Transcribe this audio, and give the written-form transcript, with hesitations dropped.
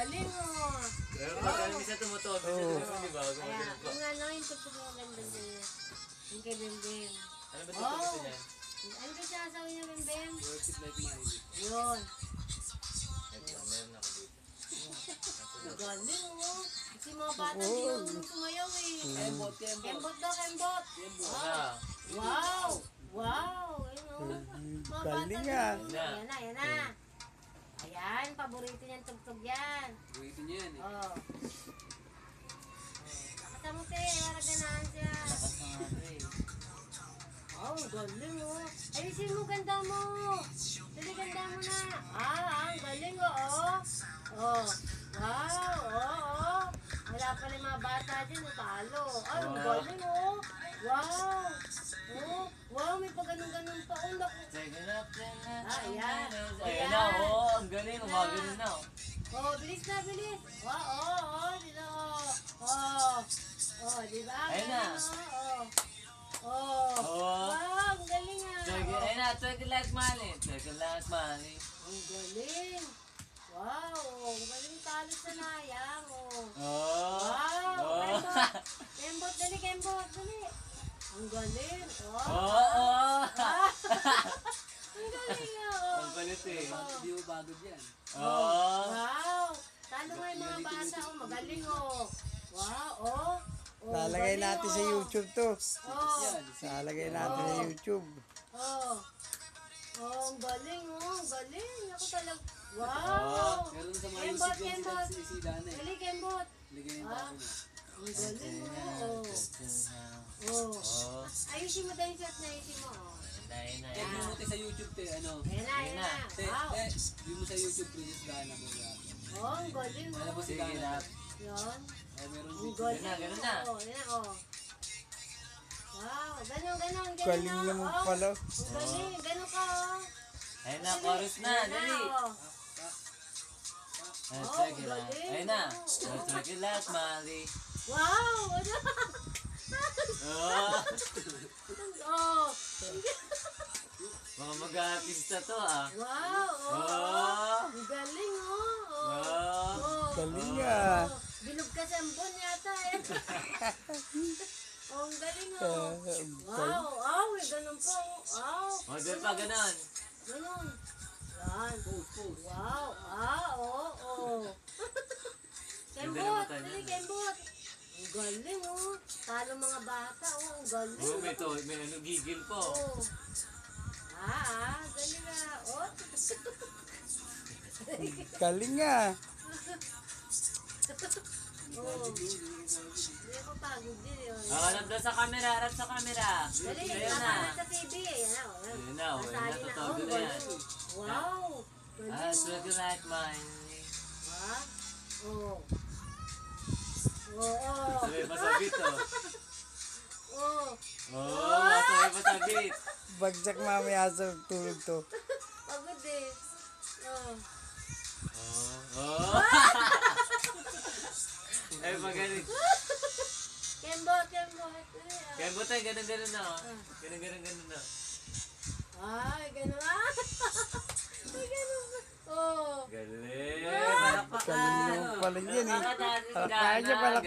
galing oh. Pero pag minsan tumutuwa, minsan di ba? Kaya, yung ano, yung tugtog mo ganda din. Yung kay Bembem. Ano ba tumutuwa niyan? Ano ba sinasabi niya, Bembem? Worship like Miley. Yun. Meron ako dito. Galing oh. Kasi mga bata hindi naman sumayaw eh. Kembot. Kembot daw, kembot. Ah, Wow! Wow! Ayun oh. Mga bata Galing din. ah. Ayan na, ayan na. Ayan, paborito niyang tugtog yan. Buhitin niyo yan eh. Oh. Nakata mo te, haraganaan siya. lakas ng ano eh. Oh, galing oh. Ayusin mo, ganda mo. Dali, ganda mo na. Ang galing oh. Oh. Wow, oh. Wala pala yung mga bata dyan, talo. Ay, ang galing oh. Wow. Oh, wow, may pa ganun-ganun pa. Oh, naku. Check it out, Ayan. Ayan na, ang galing, umagano na. Oh, bilis na, bilis. Wow, dito, di ba? Ayun na. Wow, ang galing ah. Check it, ayun na, check it like Miley. Check it like Miley. Ang galing. Wow, ang galing talo sa nayang. Oh. Wow, Kembot, dali, Kembot, dali. Ang galing. Oh. Ang galing Ang galit eh. Hindi mo bagod yan. Oh. Wow, talo nga yung mga bata. Magaling Wow, Lalagay galing, natin sa YouTube to. Yan. Lalagay natin sa YouTube. ang galing, ang galing. Ako talaga. Wow. Meron sa mga Kembot, music yung Kembot. si Dana eh. Dali, Kembot. Ligay yung bako niya. Ang galing Ayusin mo tayo yung shot na ayusin mo. Ayun na, Check mo natin sa YouTube te, ano. Ayan na. Wow. View mo sa YouTube, Princess Dana mo yan. Ang galing Alam mo si sige Dana. na. Yan. Ay, meron Ang video. galing. Ganun na. Wow, ganon. Galing naman pala. Ang galing, ganon ka Ayun na, chorus na, dali. Check it out. Ayun na. Check it like Miley. Wow, Oh. Mga mag-artista to ah. Wow, ang galing Galing ah. Bilog ka sa ambon yata ang galing Wow, ganun pa O, doon pa, ganon. Ganon. Yan. Wow, Kembot, dali Kembot. Ang galing Talo mga bata ang galing. May ano, gigil po. Galing Galing ah. Hindi ako pagod din Harap daw sa camera, harap sa camera. Dali, Ayun na. napanood sa TV. Ayan Ayun na, natutog na yan. Wow. Check it like Miley. Sabi pa sa beat oh. Sabi pa sa beat. Bagsak mamaya sa tulog to. Pagod Ay, magaling. Kembot. Kaya tayo, ganun na oh. Ganun na. Ay, ganun Ay, ganun Galing. Galing naman pala yan eh. Palakpayan niya, palakpayan.